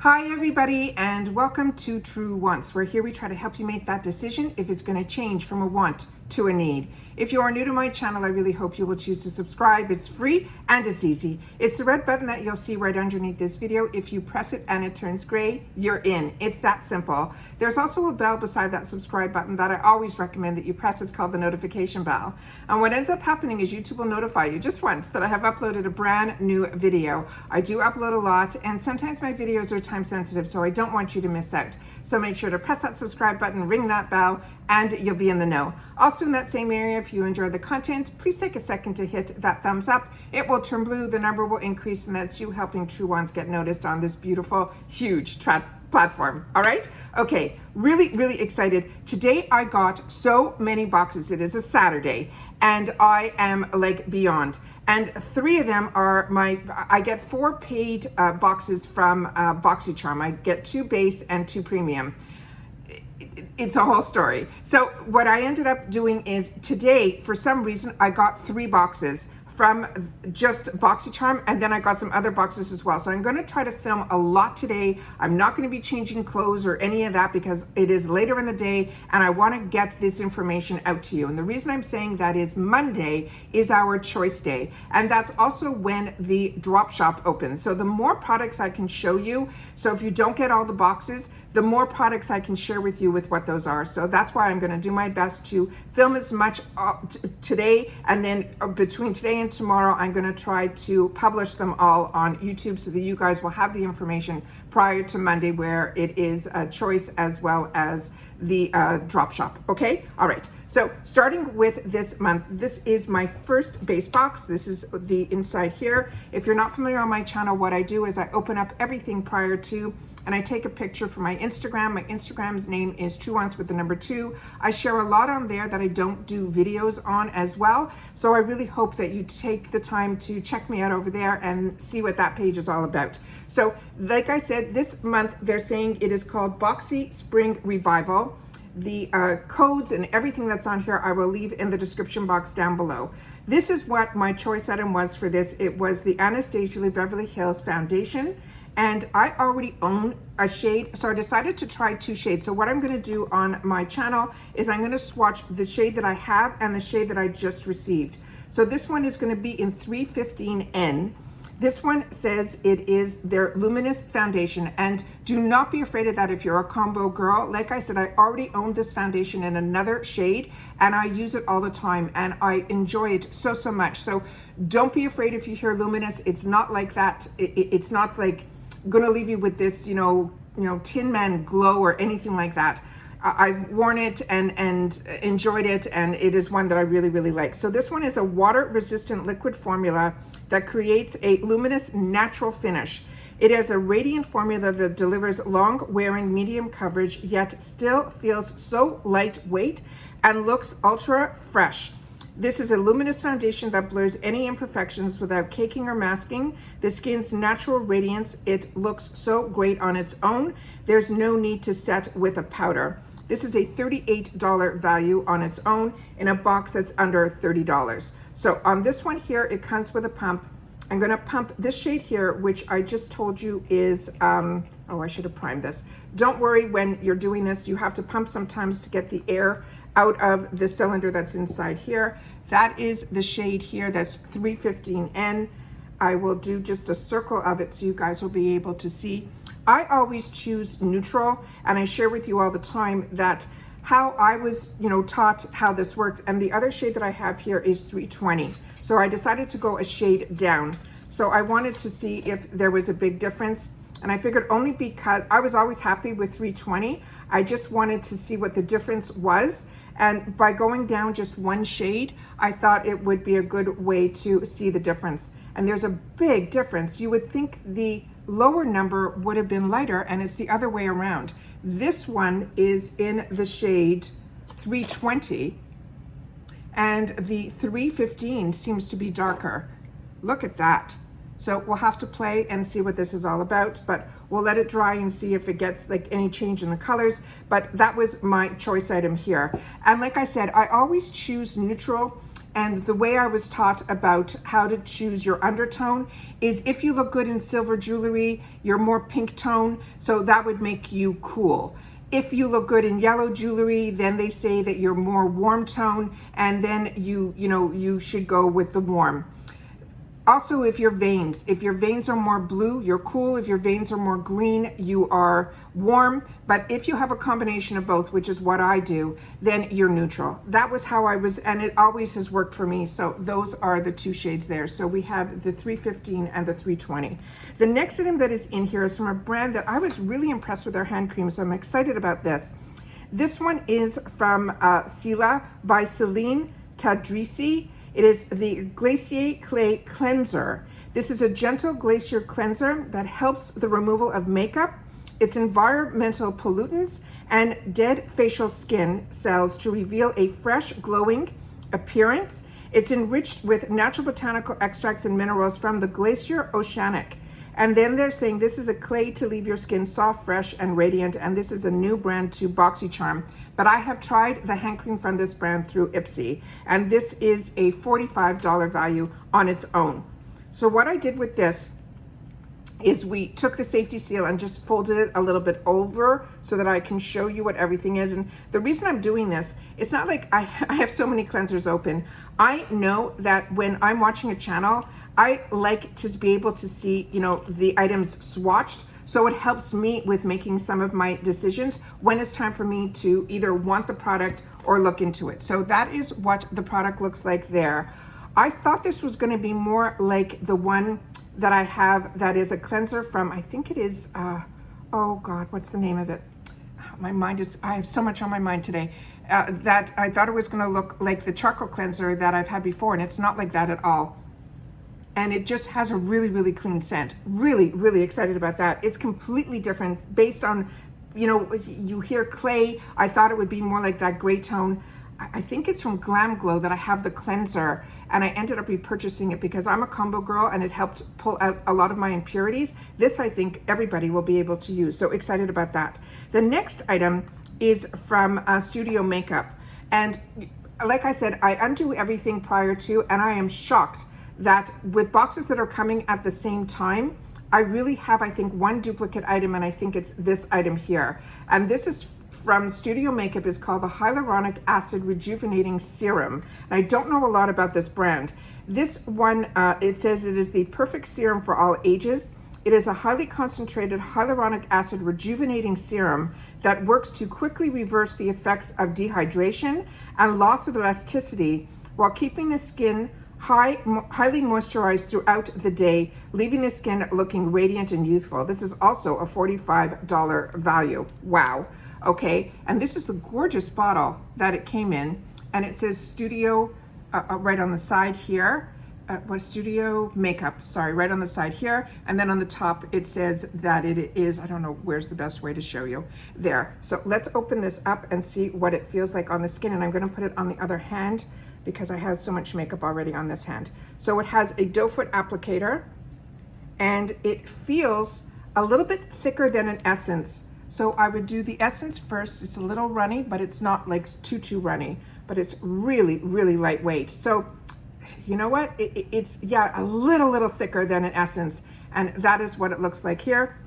Hi everybody, and welcome to True Wants, where here we try to help you make that decision if it's going to change from a want to a need. If you are new to my channel, I really hope you will choose to subscribe. It's free and it's easy. It's the red button that you'll see right underneath this video. If you press it and it turns gray, you're in. It's that simple. There's also a bell beside that subscribe button that I always recommend that you press. It's called the notification bell. And what ends up happening is YouTube will notify you just once that I have uploaded a brand new video. I do upload a lot, and sometimes my videos are time sensitive, so I don't want you to miss out. So make sure to press that subscribe button, ring that bell, and you'll be in the know. Also in that same area, if you enjoy the content, please take a second to hit that thumbs up. It will turn blue, the number will increase, and that's you helping True Ones get noticed on this beautiful, huge platform. All right? Okay, really excited. Today I got so many boxes. It is a Saturday, and I am like beyond. And 3 of them are I get 4 paid boxes from Boxycharm. I get 2 base and 2 premium. It's a whole story. So what I ended up doing is today, for some reason, I got 3 boxes from just Boxycharm, and then I got some other boxes as well. So I'm gonna try to film a lot today. I'm not gonna be changing clothes or any of that because it is later in the day and I wanna get this information out to you. And the reason I'm saying that is Monday is our choice day. And that's also when the drop shop opens. So the more products I can show you, so if you don't get all the boxes, the more products I can share with you with what those are. So that's why I'm gonna do my best to film as much today, and then between today and tomorrow, I'm gonna try to publish them all on YouTube so that you guys will have the information prior to Monday, where it is a choice as well as the drop shop, okay? All right, so starting with this month, this is my first base box. This is the inside here. If you're not familiar on my channel, what I do is I open up everything prior to, and I take a picture for my Instagram. My Instagram's name is True Wants with the number 2. I share a lot on there that I don't do videos on as well. So I really hope that you take the time to check me out over there and see what that page is all about. So like I said, this month they're saying it is called Boxy Spring Revival. The codes and everything that's on here I will leave in the description box down below. This is what my choice item was for this. It was the Anastasia Beverly Hills Foundation. And I already own a shade, so I decided to try 2 shades. So what I'm gonna do on my channel is I'm gonna swatch the shade that I have and the shade that I just received. So this one is gonna be in 315N. This one says it is their Luminous foundation, and do not be afraid of that if you're a combo girl. Like I said, I already own this foundation in another shade, and I use it all the time, and I enjoy it so much. So don't be afraid if you hear Luminous. It's not like that. It's not like gonna leave you with this, you know, Tin Man glow or anything like that. I've worn it and enjoyed it, and it is one that I really like. So this one is a water-resistant liquid formula that creates a luminous natural finish. It has a radiant formula that delivers long-wearing medium coverage, yet still feels so lightweight and looks ultra fresh. This is a luminous foundation that blurs any imperfections without caking or masking the skin's natural radiance. It looks so great on its own. There's no need to set with a powder. This is a $38 value on its own in a box that's under $30. So on this one here, it comes with a pump. I'm gonna pump this shade here, which I just told you is, oh, I should have primed this. Don't worry when you're doing this, you have to pump sometimes to get the air out of the cylinder that's inside here. That is the shade here, that's 315N. I will do just a circle of it so you guys will be able to see. I always choose neutral, and I share with you all the time that how I was, taught how this works. And the other shade that I have here is 320. So I decided to go a shade down. So I wanted to see if there was a big difference. And I figured only because I was always happy with 320, I just wanted to see what the difference was. And by going down just 1 shade, I thought it would be a good way to see the difference. And there's a big difference. You would think the lower number would have been lighter, and it's the other way around. This one is in the shade 320, and the 315 seems to be darker. Look at that. So we'll have to play and see what this is all about, but we'll let it dry and see if it gets like any change in the colors. But that was my choice item here. And like I said, I always choose neutral. And the way I was taught about how to choose your undertone is if you look good in silver jewelry, you're more pink tone, so that would make you cool. If you look good in yellow jewelry, then they say that you're more warm tone, and then you should go with the warm. Also, if your veins are more blue, you're cool. If your veins are more green, you are warm. But if you have a combination of both, which is what I do, then you're neutral. That was how I was, and it always has worked for me. So those are the two shades there. So we have the 315 and the 320. The next item that is in here is from a brand that I was really impressed with their hand cream, so I'm excited about this. This one is from Cela by Celine, Tadrissi. It is the Glacier Clay Cleanser. This is a gentle glacier cleanser that helps the removal of makeup, its environmental pollutants, and dead facial skin cells to reveal a fresh, glowing appearance. It's enriched with natural botanical extracts and minerals from the Glacier Oceanic. And then they're saying this is a clay to leave your skin soft, fresh, and radiant. And this is a new brand to Boxycharm. But I have tried the hand cream from this brand through IPSY. And this is a $45 value on its own. So what I did with this is we took the safety seal and just folded it a little bit over so that I can show you what everything is. And the reason I'm doing this, it's not like I have so many cleansers open. I know that when I'm watching a channel, I like to be able to see, the items swatched. So it helps me with making some of my decisions when it's time for me to either want the product or look into it. So that is what the product looks like there. I thought this was going to be more like the one that I have that is a cleanser from, I think it is, oh God, what's the name of it? I have so much on my mind today. That I thought it was going to look like the charcoal cleanser that I've had before, and it's not like that at all. And it just has a really, really clean scent. Really, really excited about that. It's completely different based on, you hear clay. I thought it would be more like that gray tone. I think it's from Glam Glow that I have the cleanser, and I ended up repurchasing it because I'm a combo girl and it helped pull out a lot of my impurities. This I think everybody will be able to use, so excited about that. The next item is from StudioMakeup, and like I said, I undo everything prior to, and I am shocked that with boxes that are coming at the same time, I really have, I think, one duplicate item, and I think it's this item here. And this is from StudioMakeup, is called the Hyaluronic Acid Rejuvenating Serum. And I don't know a lot about this brand. This one, it says it is the perfect serum for all ages. It is a highly concentrated hyaluronic acid rejuvenating serum that works to quickly reverse the effects of dehydration and loss of elasticity while keeping the skin highly moisturized throughout the day, leaving the skin looking radiant and youthful. This is also a $45 value. Wow. Okay, and this is the gorgeous bottle that it came in, and it says Studio right on the side here. StudioMakeup, sorry, right on the side here, and then on the top it says that it is, I don't know where's the best way to show you there. So let's open this up and see what it feels like on the skin, and I'm going to put it on the other hand because I have so much makeup already on this hand. So it has a doe foot applicator, and it feels a little bit thicker than an Essence. So I would do the Essence first. It's a little runny, but it's not like too runny, but it's really, really lightweight. So you know what? It's, yeah, a little thicker than an Essence. And that is what it looks like here.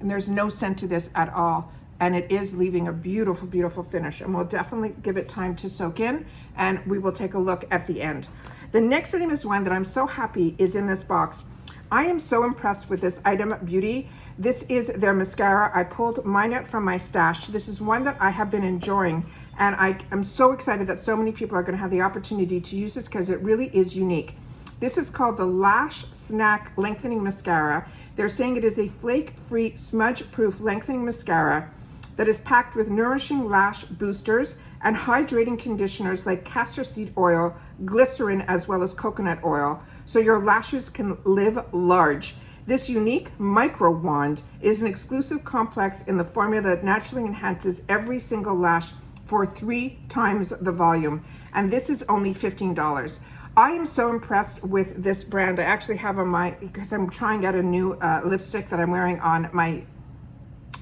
And there's no scent to this at all. And it is leaving a beautiful, beautiful finish. And we'll definitely give it time to soak in, and we will take a look at the end. The next item is one that I'm so happy is in this box. I am so impressed with this item, Beauty. This is their mascara. I pulled mine out from my stash. This is one that I have been enjoying, and I am so excited that so many people are going to have the opportunity to use this because it really is unique. This is called the Lash Snack Lengthening Mascara. They're saying it is a flake-free, smudge-proof lengthening mascara that is packed with nourishing lash boosters and hydrating conditioners like castor seed oil, glycerin, as well as coconut oil, so your lashes can live large. This unique micro wand is an exclusive complex in the formula that naturally enhances every single lash for 3 times the volume. And this is only $15. I am so impressed with this brand. I actually have on my, because I'm trying out a new lipstick that I'm wearing on my,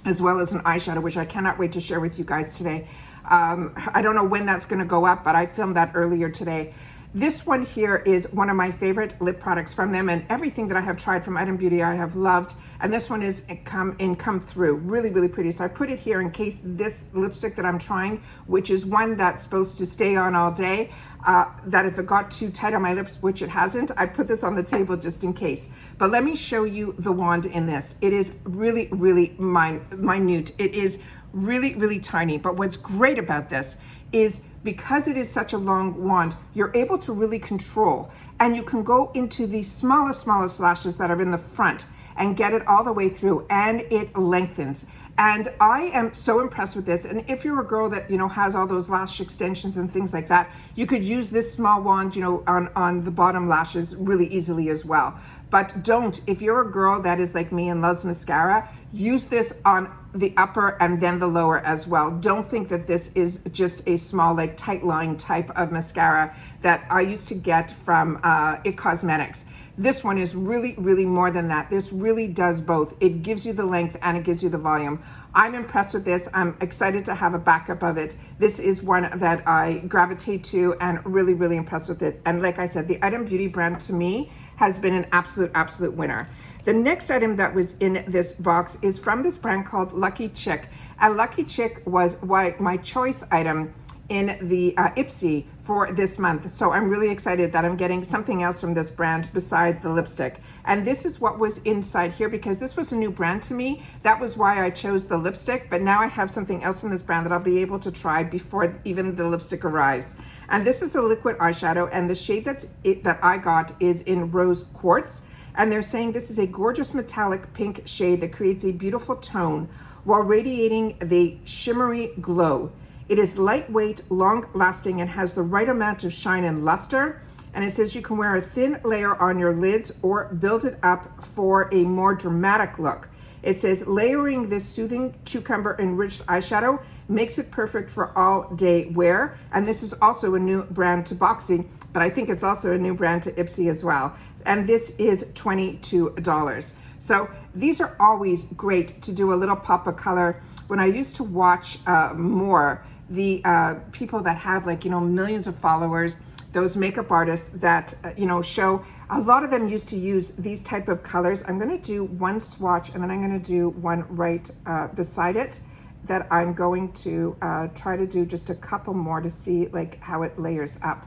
as well as an eyeshadow, which I cannot wait to share with you guys today. I don't know when that's gonna go up, but I filmed that earlier today. This one here is one of my favorite lip products from them, and everything that I have tried from Item Beauty I have loved. And this one is come through really, really pretty. So I put it here in case this lipstick that I'm trying, which is one that's supposed to stay on all day, that if it got too tight on my lips, which it hasn't, I put this on the table just in case. But let me show you the wand in this. It is really, really minute. It is really, really tiny. But what's great about this is because it is such a long wand, you're able to really control, and you can go into the smallest lashes that are in the front and get it all the way through, and it lengthens. And I am so impressed with this. And if you're a girl that, you know, has all those lash extensions and things like that, you could use this small wand, you know, on the bottom lashes really easily as well. But don't, if you're a girl that is like me and loves mascara, use this on the upper and then the lower as well. Don't think that this is just a small, like tight line type of mascara that I used to get from IT Cosmetics. This one is really, really more than that. This really does both. It gives you the length and it gives you the volume. I'm impressed with this. I'm excited to have a backup of it. This is one that I gravitate to and really, really impressed with it. And like I said, the Item Beauty brand to me has been an absolute winner. The next item that was in this box is from this brand called Lucky Chick. And Lucky Chick was my choice item in the IPSY for this month. So I'm really excited that I'm getting something else from this brand beside the lipstick. And this is what was inside here, because this was a new brand to me. That was why I chose the lipstick, but now I have something else from this brand that I'll be able to try before even the lipstick arrives. And this is a liquid eyeshadow, and the shade that I got is in Rose Quartz. And they're saying this is a gorgeous metallic pink shade that creates a beautiful tone while radiating the shimmery glow. It is lightweight, long-lasting, and has the right amount of shine and luster. And it says you can wear a thin layer on your lids or build it up for a more dramatic look. It says layering this soothing cucumber-enriched eyeshadow makes it perfect for all-day wear. And this is also a new brand to Boxy, but I think it's also a new brand to IPSY as well. And this is $22. So these are always great to do a little pop of color. When I used to watch more, the people that have, like, you know, millions of followers, those makeup artists that, you know, show, a lot of them used to use these type of colors. I'm going to do one swatch and then I'm going to do one right beside it that I'm going to try to do just a couple more to see like how it layers up.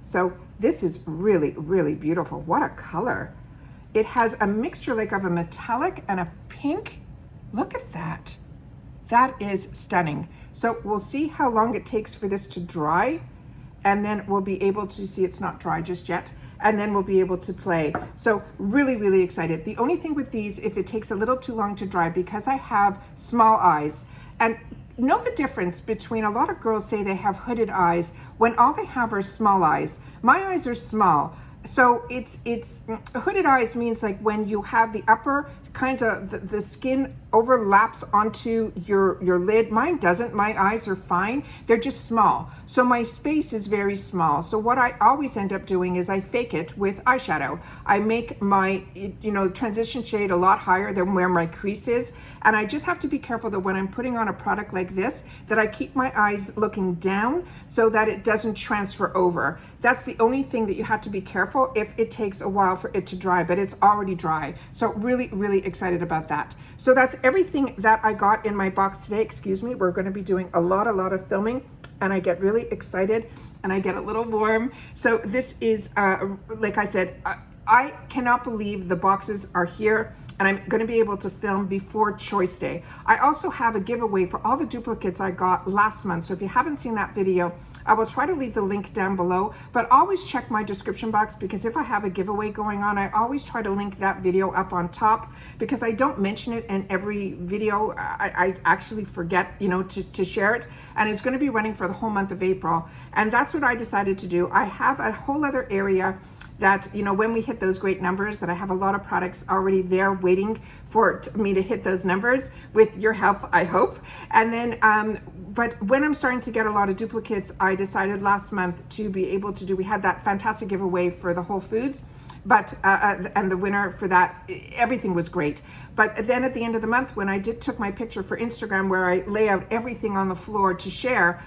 So this is really, really beautiful. What a color. It has a mixture like of a metallic and a pink. Look at that. That is stunning. So we'll see how long it takes for this to dry, and then we'll be able to see it's not dry just yet, and then we'll be able to play. So really, really excited. The only thing with these, if it takes a little too long to dry, because I have small eyes, and know the difference between, a lot of girls say they have hooded eyes when all they have are small eyes. My eyes are small. So it's hooded eyes means like when you have the upper kind of the skin overlaps onto your lid. Mine doesn't. My eyes are fine. They're just small. So my space is very small. So what I always end up doing is I fake it with eyeshadow. I make my, you know, transition shade a lot higher than where my crease is. And I just have to be careful that when I'm putting on a product like this, that I keep my eyes looking down so that it doesn't transfer over. That's the only thing that you have to be careful if it takes a while for it to dry, but it's already dry. So really, really excited about that. So that's everything that I got in my box today. Excuse me, we're going to be doing a lot of filming, and I get really excited and I get a little warm. So this is, like I said, I cannot believe the boxes are here, and I'm going to be able to film before Choice Day. I also have a giveaway for all the duplicates I got last month. So if you haven't seen that video, I will try to leave the link down below, but always check my description box, because if I have a giveaway going on, I always try to link that video up on top, because I don't mention it in every video. I actually forget, you know, to share it, and it's going to be running for the whole month of April. And that's what I decided to do. I have a whole other area that, you know, when we hit those great numbers, that I have a lot of products already there waiting for me to hit those numbers with your help, I hope. And then, but when I'm starting to get a lot of duplicates, I decided last month to be able to do, we had that fantastic giveaway for the Whole Foods, but, and the winner for that, everything was great. But then at the end of the month, when I took my picture for Instagram, where I lay out everything on the floor to share,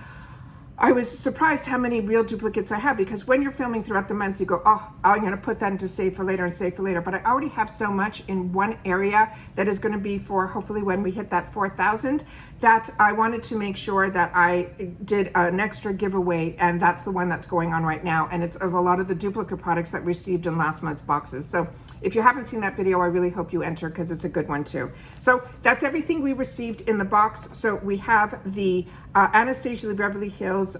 I was surprised how many real duplicates I have, because when you're filming throughout the month, you go, oh, I'm going to put that into save for later and save for later. But I already have so much in one area that is going to be for hopefully when we hit that 4,000, that I wanted to make sure that I did an extra giveaway. And that's the one that's going on right now. And it's of a lot of the duplicate products that received in last month's boxes. So if you haven't seen that video, I really hope you enter, because it's a good one too. So that's everything we received in the box. So we have the Anastasia Beverly Hills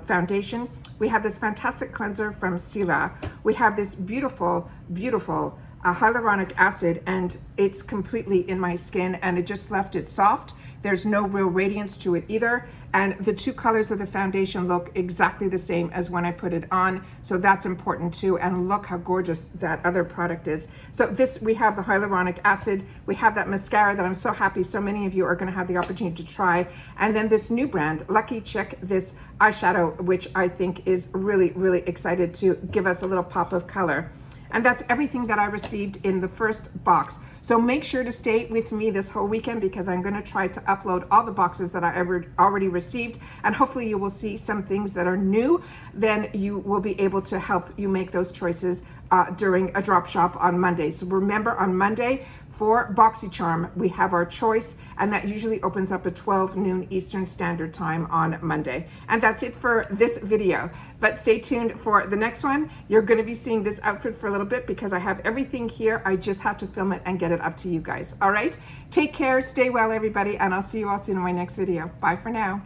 foundation. We have this fantastic cleanser from Cela. We have this beautiful, beautiful hyaluronic acid, and it's completely in my skin, and it just left it soft. There's no real radiance to it either. And the two colors of the foundation look exactly the same as when I put it on. So that's important too. And look how gorgeous that other product is. So this, we have the hyaluronic acid. We have that mascara that I'm so happy so many of you are going to have the opportunity to try. And then this new brand, Lucky Chick, this eyeshadow, which I think is really, really excited to give us a little pop of color. And that's everything that I received in the first box. So make sure to stay with me this whole weekend, because I'm going to try to upload all the boxes that I already received. And hopefully you will see some things that are new. Then you will be able to help you make those choices during a drop shop on Monday. So remember, on Monday, for Boxycharm, we have our choice, and that usually opens up at 12 noon Eastern Standard Time on Monday. And that's it for this video. But stay tuned for the next one. You're going to be seeing this outfit for a little bit, because I have everything here. I just have to film it and get it up to you guys. All right? Take care. Stay well, everybody. And I'll see you all soon in my next video. Bye for now.